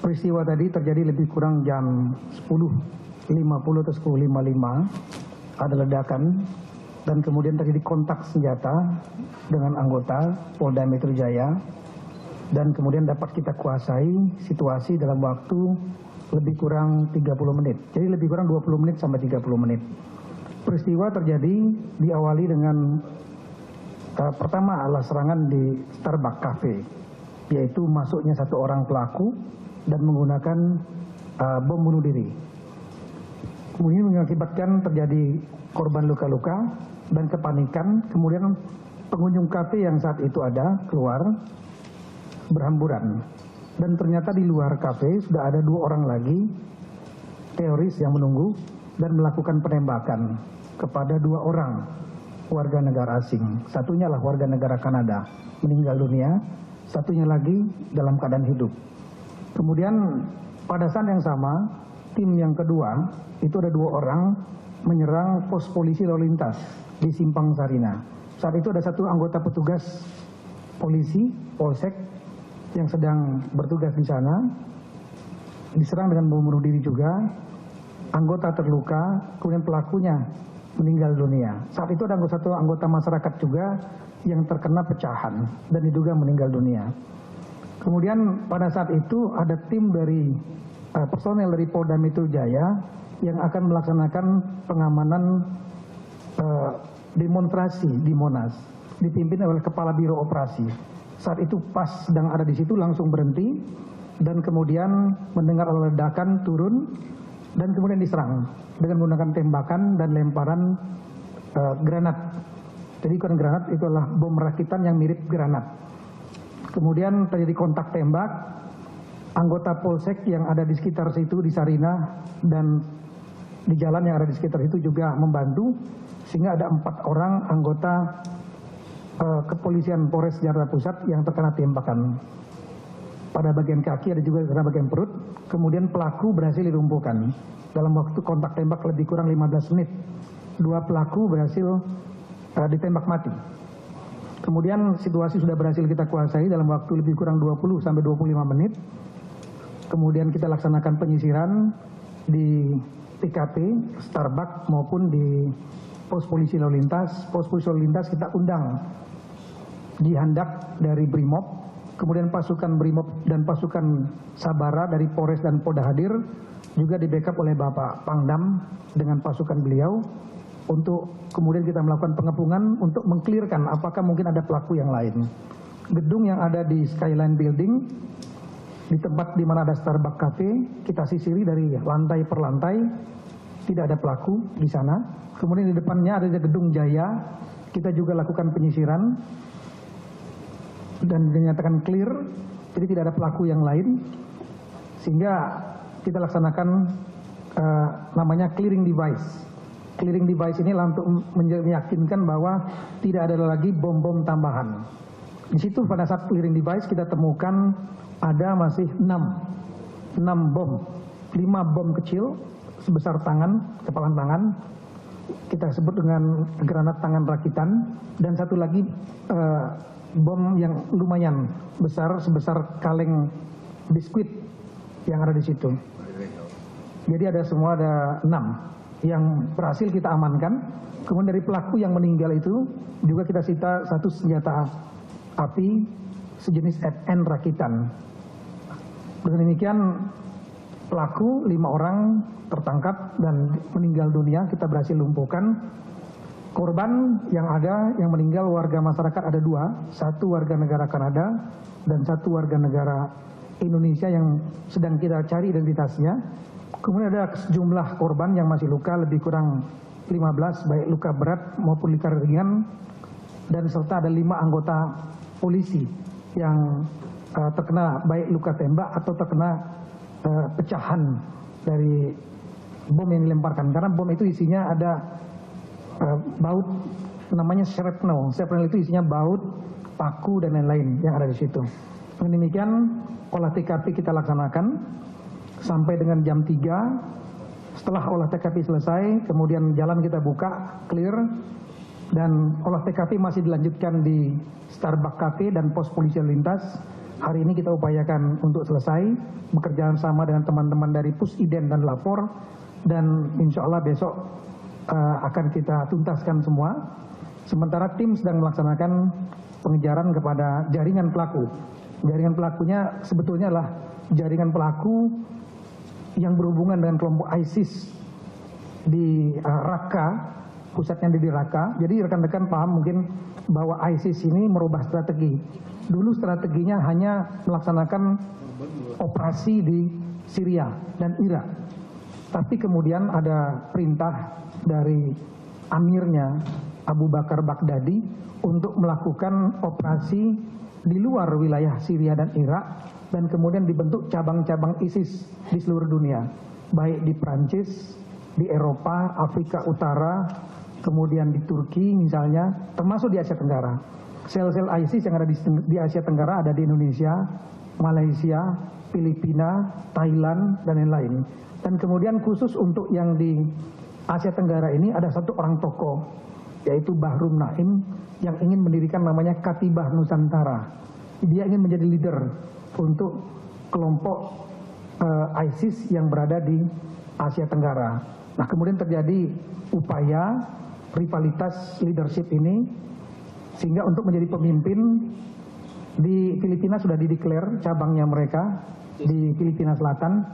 peristiwa tadi terjadi lebih kurang jam 10.50 atau 10.55, ada ledakan dan kemudian terjadi kontak senjata dengan anggota Polda Metro Jaya dan kemudian dapat kita kuasai situasi dalam waktu lebih kurang 30 menit. Jadi lebih kurang 20 menit sampai 30 menit. Peristiwa terjadi diawali dengan pertama adalah serangan di Starbucks Cafe, yaitu masuknya 1 orang pelaku dan menggunakan bom bunuh diri. Kemudian mengakibatkan terjadi korban luka-luka dan kepanikan. Kemudian pengunjung kafe yang saat itu ada keluar berhamburan. Dan ternyata di luar kafe sudah ada 2 orang lagi teroris yang menunggu dan melakukan penembakan kepada 2 orang warga negara asing. Satunya adalah warga negara Kanada, meninggal dunia. Satunya lagi dalam keadaan hidup. Kemudian pada saat yang sama, tim yang kedua, itu ada 2 orang menyerang pos polisi lalu lintas di Simpang Sarinah. Saat itu ada 1 anggota petugas polisi, Polsek, yang sedang bertugas di sana, diserang dengan bom bunuh diri juga, anggota terluka, kemudian pelakunya meninggal dunia. Saat itu ada satu anggota masyarakat juga yang terkena pecahan dan diduga meninggal dunia. Kemudian pada saat itu ada tim dari personel dari Polda Metro Jaya yang akan melaksanakan pengamanan demonstrasi di Monas, dipimpin oleh Kepala Biro Operasi. Saat itu pas sedang ada di situ langsung berhenti dan kemudian mendengar ledakan, turun dan kemudian diserang dengan menggunakan tembakan dan lemparan granat. Jadi bukan granat, itu adalah bom rakitan yang mirip granat. Kemudian terjadi kontak tembak, anggota Polsek yang ada di sekitar situ di Sarinah dan di jalan yang ada di sekitar itu juga membantu, sehingga ada 4 orang anggota kepolisian Polres Jakarta Pusat yang terkena tembakan. Pada bagian kaki ada juga kena bagian perut, kemudian pelaku berhasil dilumpuhkan. Dalam waktu kontak tembak lebih kurang 15 menit, 2 pelaku berhasil ditembak mati. Kemudian situasi sudah berhasil kita kuasai dalam waktu lebih kurang 20 sampai 25 menit. Kemudian kita laksanakan penyisiran di TKP, Starbucks maupun di pos polisi lalu lintas. Pos polisi lalu lintas kita undang di Handak dari Brimob, kemudian pasukan Brimob dan pasukan Sabara dari Polres dan Polda hadir, juga di backup oleh Bapak Pangdam dengan pasukan beliau, untuk kemudian kita melakukan pengepungan untuk mengklirkan apakah mungkin ada pelaku yang lain. Gedung yang ada di Skyline Building, di tempat di mana ada Starbucks Cafe, kita sisiri dari lantai per lantai, tidak ada pelaku di sana. Kemudian di depannya ada gedung Jaya, kita juga lakukan penyisiran dan dinyatakan clear, jadi tidak ada pelaku yang lain, sehingga kita laksanakan namanya clearing device. Clearing device ini untuk meyakinkan bahwa tidak ada lagi bom-bom tambahan. Di situ pada saat clearing device kita temukan ada masih 6 bom, 5 bom kecil sebesar tangan, kepalan tangan, kita sebut dengan granat tangan rakitan, dan satu lagi bom yang lumayan besar sebesar kaleng biskuit yang ada di situ. Jadi ada 6 yang berhasil kita amankan. Kemudian dari pelaku yang meninggal itu juga kita sita 1 senjata api sejenis FN rakitan. Dengan demikian pelaku 5 orang tertangkap dan meninggal dunia, kita berhasil lumpuhkan. Korban yang ada, yang meninggal warga masyarakat ada 2, 1 warga negara Kanada dan 1 warga negara Indonesia yang sedang kita cari identitasnya. Kemudian ada sejumlah korban yang masih luka, lebih kurang 15, baik luka berat maupun luka ringan, dan serta ada 5 anggota polisi yang terkena baik luka tembak atau terkena pecahan dari bom yang dilemparkan. Karena bom itu isinya ada baut, namanya shrapnel. Shrapnel itu isinya baut, paku dan lain-lain yang ada di situ. Dengan demikian olah TKP kita laksanakan sampai dengan jam 3. Setelah olah TKP selesai, kemudian jalan kita buka, clear, dan olah TKP masih dilanjutkan di Starbucks Cafe dan pos polisi lintas. Hari ini kita upayakan untuk selesai, bekerja sama dengan teman-teman dari Pusiden dan Lapor, dan insya Allah besok akan kita tuntaskan semua. Sementara tim sedang melaksanakan pengejaran kepada jaringan pelaku. Jaringan pelakunya sebetulnya adalah jaringan pelaku yang berhubungan dengan kelompok ISIS di Raqqa, pusatnya di Raqqa. Jadi rekan-rekan paham mungkin bahwa ISIS ini merubah strategi. Dulu strateginya hanya melaksanakan operasi di Syria dan Irak. Tapi kemudian ada perintah dari amirnya Abu Bakar Baghdadi untuk melakukan operasi di luar wilayah Syria dan Irak, dan kemudian dibentuk cabang-cabang ISIS di seluruh dunia, baik di Prancis, di Eropa, Afrika Utara, kemudian di Turki misalnya, termasuk di Asia Tenggara. Sel-sel ISIS yang ada di Asia Tenggara ada di Indonesia, Malaysia, Filipina, Thailand, dan lain-lain. Dan kemudian khusus untuk yang di Asia Tenggara ini ada satu orang tokoh, yaitu Bahrum Naim, yang ingin mendirikan namanya Katibah Nusantara. Dia ingin menjadi leader untuk kelompok ISIS yang berada di Asia Tenggara. Nah, kemudian terjadi upaya rivalitas leadership ini, sehingga untuk menjadi pemimpin di Filipina sudah dideklar cabangnya mereka di Filipina Selatan.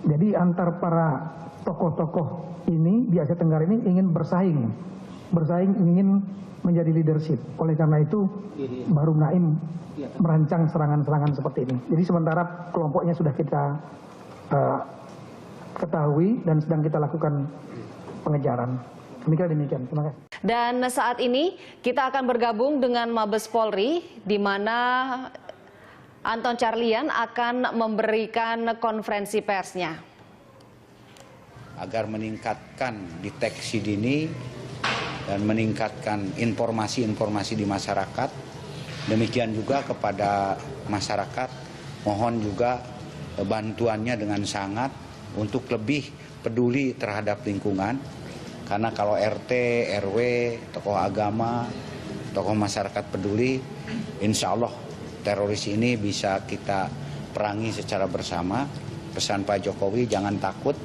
Jadi antar para tokoh-tokoh ini di Asia Tenggara ini ingin bersaing ingin menjadi leadership. Oleh karena itu Bahru Naim merancang serangan-serangan seperti ini. Jadi sementara kelompoknya sudah kita ketahui dan sedang kita lakukan pengejaran. Demikian. Terima kasih. Dan saat ini kita akan bergabung dengan Mabes Polri, di mana Anton Carlian akan memberikan konferensi persnya. Agar meningkatkan deteksi dini dan meningkatkan informasi-informasi di masyarakat. Demikian juga kepada masyarakat, mohon juga bantuannya dengan sangat untuk lebih peduli terhadap lingkungan. Karena kalau RT, RW, tokoh agama, tokoh masyarakat peduli, insya Allah teroris ini bisa kita perangi secara bersama. Pesan Pak Jokowi, jangan takut,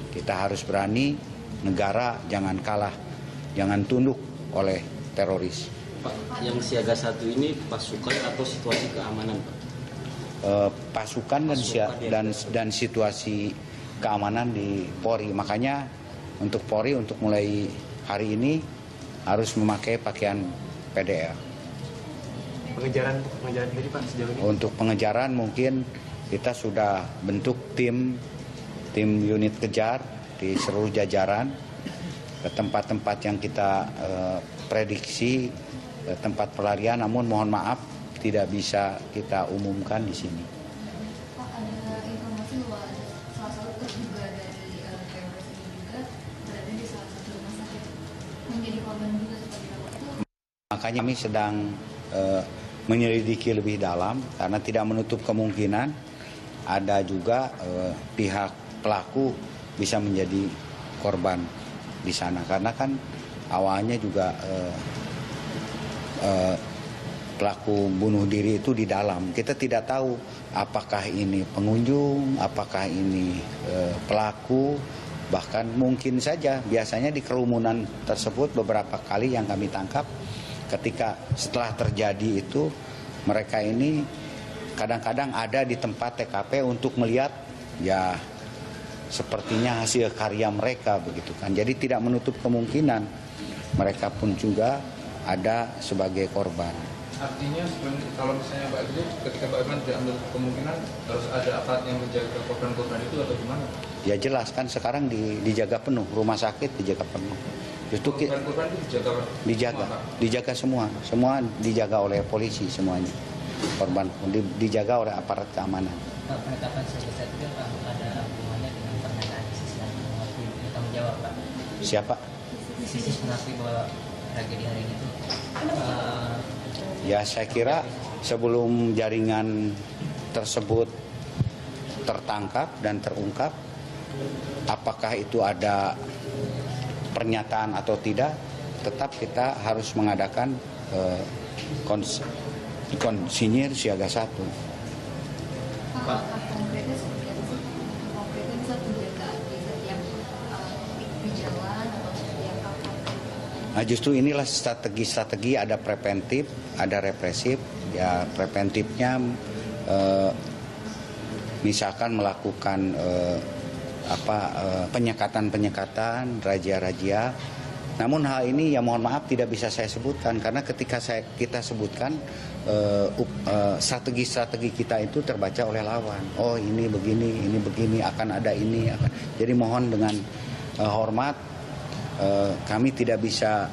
kita harus berani, negara jangan kalah, jangan tunduk oleh teroris. Pak, yang siaga 1 ini pasukan atau situasi keamanan, Pak? Pasukan dan situasi keamanan di Polri. Makanya untuk Polri untuk mulai hari ini harus memakai pakaian PDR. Pengejaran sendiri Pak sejauh ini? Untuk pengejaran mungkin kita sudah bentuk tim unit kejar di seluruh jajaran ke tempat-tempat yang kita prediksi tempat pelarian, namun mohon maaf tidak bisa kita umumkan di sini. Pak, ada informasi bahwa salah satu terduga dari teroris ini juga berada di salah satu rumah sakit, menjadi korban juga seperti itu. Makanya kami sedang menyelidiki lebih dalam karena tidak menutup kemungkinan ada juga pihak pelaku bisa menjadi korban di sana, karena kan awalnya juga pelaku bunuh diri itu di dalam. Kita tidak tahu apakah ini pengunjung, apakah ini pelaku, bahkan mungkin saja biasanya di kerumunan tersebut beberapa kali yang kami tangkap ketika setelah terjadi itu mereka ini kadang-kadang ada di tempat TKP untuk melihat ya sepertinya hasil karya mereka begitu kan. Jadi tidak menutup kemungkinan mereka pun juga ada sebagai korban. Artinya kalau misalnya Pak Irman, ketika Pak Irman tidak menutup kemungkinan harus ada aparat yang menjaga korban-korban itu atau gimana? Ya jelas kan sekarang dijaga penuh, rumah sakit dijaga penuh. Justru korban itu dijaga semua dijaga oleh polisi semuanya. Korban dijaga oleh aparat keamanan. Pak, penetapan sebagai itu ada hubungannya dengan pernyataan ISIS yang mengakui bertanggung jawab, Pak. Siapa? ISIS mengakui bahwa tragedi hari ini itu. Ya saya kira sebelum jaringan tersebut tertangkap dan terungkap, apakah itu ada pernyataan atau tidak, tetap kita harus mengadakan konsinyir siaga 1. Pak, konkretnya seperti apa sih? Konkretnya bisa penjagaan di setiap di jalan atau setiap apa? Nah justru inilah strategi ada preventif, ada represif. Ya preventifnya misalkan melakukan penyekatan, razia-razia. Namun hal ini ya mohon maaf tidak bisa saya sebutkan karena ketika kita sebutkan strategi kita itu terbaca oleh lawan. Oh ini begini, akan ada ini. Jadi mohon dengan hormat kami tidak bisa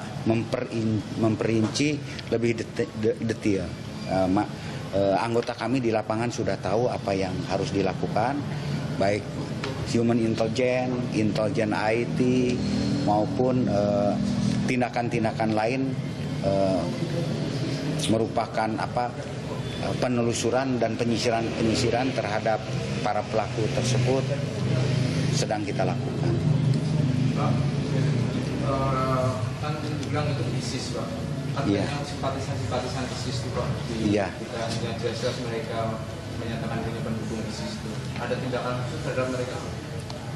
memperinci lebih detail. Anggota kami di lapangan sudah tahu apa yang harus dilakukan, baik human intelligence, intelijen IT, maupun tindakan-tindakan lain merupakan penelusuran dan penyisiran terhadap para pelaku tersebut sedang kita lakukan. Kan dibilang itu ISIS, Pak. Artinya simpatisan ISIS itu, Pak. Iya. Yang jelas mereka menyatakan dirinya pendukung ISIS itu. Ada tindakan khusus terhadap mereka?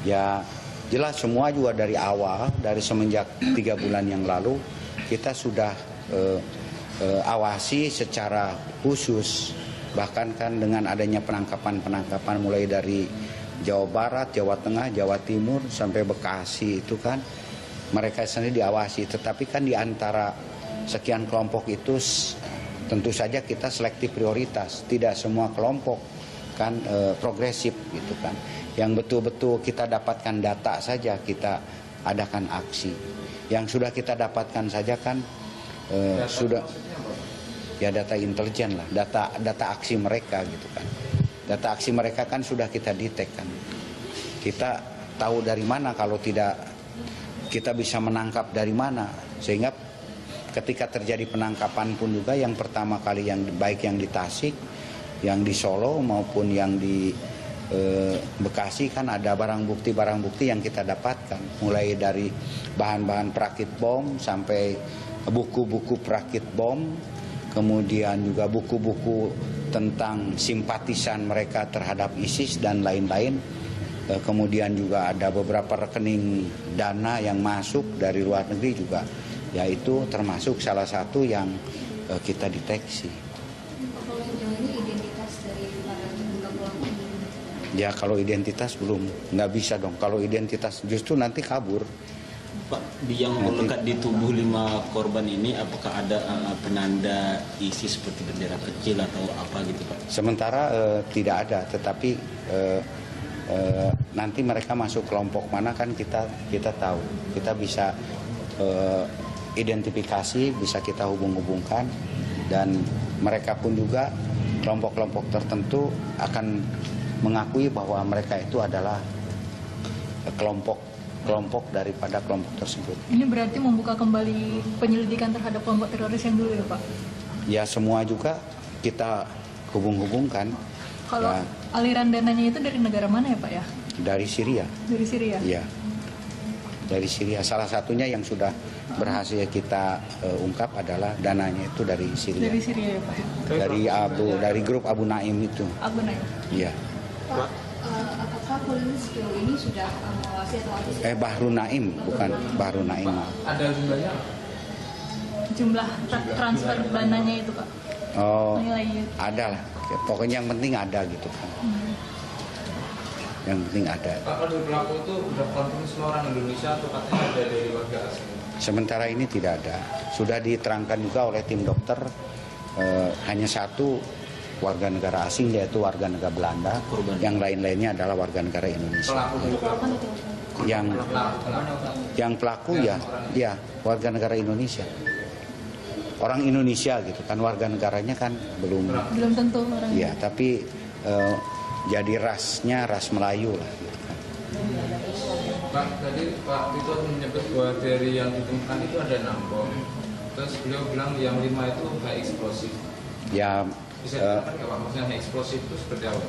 Ya Jelas semua juga dari awal, dari semenjak 3 bulan yang lalu, kita sudah awasi secara khusus. Bahkan kan dengan adanya penangkapan mulai dari Jawa Barat, Jawa Tengah, Jawa Timur, sampai Bekasi itu kan mereka sendiri diawasi. Tetapi kan di antara sekian kelompok itu tentu saja kita selektif prioritas. Tidak semua kelompok kan progresif gitu kan. Yang betul-betul kita dapatkan data saja kita adakan aksi. Yang sudah kita dapatkan saja kan sudah ya data intelijen lah, data aksi mereka gitu kan. Data aksi mereka kan sudah kita detek kan. Kita tahu dari mana, kalau tidak kita bisa menangkap dari mana. Sehingga ketika terjadi penangkapan pun juga yang pertama kali yang baik yang di Tasik, yang di Solo maupun yang di Bekasi kan ada barang bukti yang kita dapatkan, mulai dari bahan-bahan perakit bom sampai buku-buku perakit bom, kemudian juga buku-buku tentang simpatisan mereka terhadap ISIS dan lain-lain. Kemudian juga ada beberapa rekening dana yang masuk dari luar negeri juga, yaitu termasuk salah satu yang kita deteksi. Kalau sejauh ini identitas dari para terduga pelaku? Ya kalau identitas belum, nggak bisa dong. Kalau identitas justru nanti kabur. Pak, yang melekat di tubuh 5 korban ini, apakah ada penanda ISIS seperti bendera kecil atau apa gitu Pak? Sementara tidak ada, tetapi nanti mereka masuk kelompok mana kan kita tahu. Kita bisa identifikasi, bisa kita hubung-hubungkan, dan mereka pun juga kelompok-kelompok tertentu akan mengakui bahwa mereka itu adalah kelompok daripada kelompok tersebut. Ini berarti membuka kembali penyelidikan terhadap kelompok teroris yang dulu ya Pak? Ya semua juga kita hubung-hubungkan. Kalau ya, aliran dananya itu dari negara mana ya Pak ya? Dari Syria. Dari Syria? Iya. Dari Syria. Salah satunya yang sudah berhasil kita ungkap adalah dananya itu dari Syria. Dari Syria ya Pak? Dari grup Abu Naim itu. Abu Naim. Iya. Pak, apakah polisi sejauh ini sudah mengawasi atau Bahru Naim, bukan Bahru Naim. Ada jumlahnya? Jumlah transfer dananya itu Pak? Oh, nilainya? Ada lah. Pokoknya yang penting ada gitu kan. Yang penting ada. Pak, kalau pelaku itu udah konfirmasi semua orang Indonesia atau katanya ada dari warga asing? Sementara ini tidak ada. Sudah diterangkan juga oleh tim dokter, hanya satu warga negara asing, yaitu warga negara Belanda. Yang lain-lainnya adalah warga negara Indonesia. Yang pelaku ya warga negara Indonesia. Orang Indonesia gitu kan, warga negaranya kan belum tentu orang. Ya, tapi jadi rasnya ras Melayu lah gitu kan. Pak, tadi Pak Tito menyebut bahwa dari yang ditemukan itu ada 6 bom. Terus beliau bilang yang 5 itu high explosive. Ya, bisa dikatakan nggak Pak, maksudnya high explosive itu seperti apa?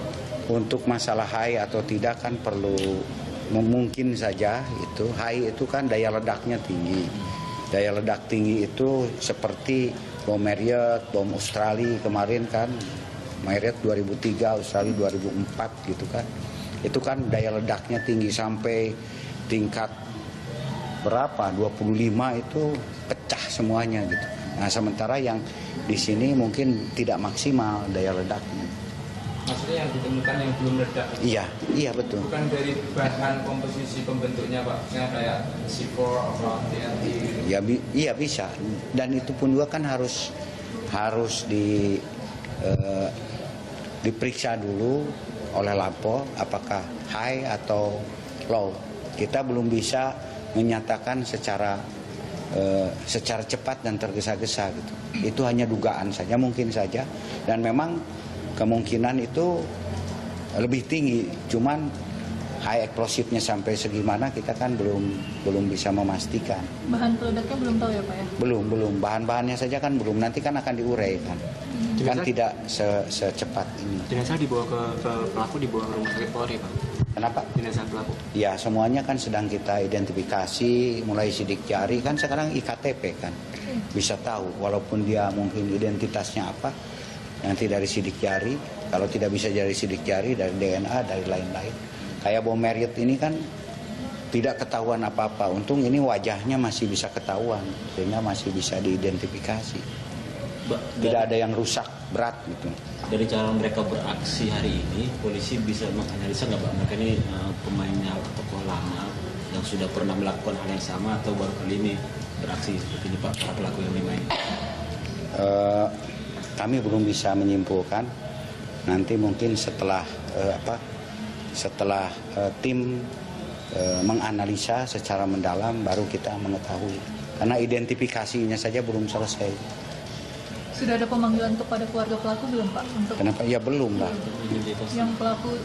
Untuk masalah high atau tidak kan perlu, mungkin saja itu high itu kan daya ledaknya tinggi. Daya ledak tinggi itu seperti bom Marriott, bom Australia kemarin kan, Marriott 2003, Australia 2004 gitu kan. Itu kan daya ledaknya tinggi sampai tingkat berapa? 25 itu pecah semuanya gitu. Nah, sementara yang di sini mungkin tidak maksimal daya ledaknya. Maksudnya yang ditemukan yang belum meledak? Iya betul. Bukan dari bahan komposisi pembentuknya Pak, misalnya kayak C4 atau TNT gitu. Iya bisa, dan itu pun juga kan harus diperiksa dulu oleh Lapor apakah high atau low. Kita belum bisa menyatakan secara cepat dan tergesa-gesa gitu. Itu hanya dugaan saja, mungkin saja, dan memang kemungkinan itu lebih tinggi. Cuman high explosifnya sampai segimana kita kan belum bisa memastikan. Bahan peledaknya belum tahu ya Pak ya? Belum. Bahan-bahannya saja kan belum. Nanti kan akan diurai kan. Kan tidak secepat ini. Jenazah dibawa ke pelaku dibawa ke rumah sakit Polri Pak. Kenapa? Jenazah pelaku. Ya semuanya kan sedang kita identifikasi, mulai sidik jari kan sekarang IKTP kan. Bisa tahu walaupun dia mungkin identitasnya apa. Nanti dari sidik jari, kalau tidak bisa dari sidik jari, dari DNA, dari lain-lain. Kayak bom Marriott ini kan tidak ketahuan apa-apa. Untung ini wajahnya masih bisa ketahuan, sehingga masih bisa diidentifikasi. Tidak ada yang rusak berat gitu. Dari cara mereka beraksi hari ini, polisi bisa menganalisa nggak Pak? Mereka ini pemainnya tokoh lama yang sudah pernah melakukan hal yang sama atau baru kali ini beraksi seperti ini Pak, para pelaku yang 5 ini? Kami belum bisa menyimpulkan. Nanti mungkin setelah tim menganalisa secara mendalam baru kita mengetahui. Karena identifikasinya saja belum selesai. Sudah ada pemanggilan kepada keluarga pelaku belum Pak? Kenapa? Ya belum lah. Yang pelaku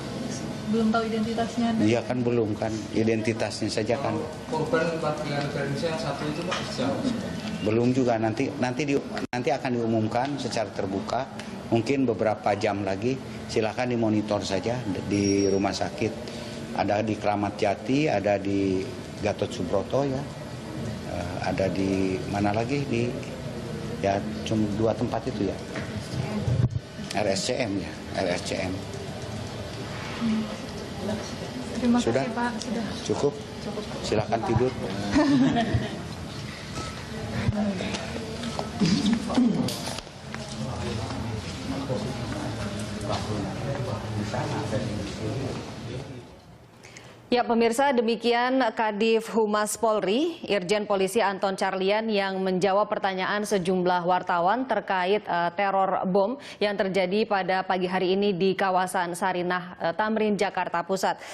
belum tahu identitasnya? Iya kan belum kan, identitasnya saja kan. Korban warga negara Indonesia yang satu itu Pak sejauh? Belum juga, nanti akan diumumkan secara terbuka. Mungkin beberapa jam lagi, silakan dimonitor saja di rumah sakit. Ada di Kramat Jati, ada di Gatot Subroto ya, ada di mana lagi ya cuma 2 tempat itu ya. RSCM ya, RSCM. Terima kasih Sudah? Pak. Sudah. Cukup? Silakan tidur. Ya pemirsa, demikian Kadif Humas Polri, Irjen Polisi Anton Carlian yang menjawab pertanyaan sejumlah wartawan terkait teror bom yang terjadi pada pagi hari ini di kawasan Sarinah, Tamrin, Jakarta Pusat.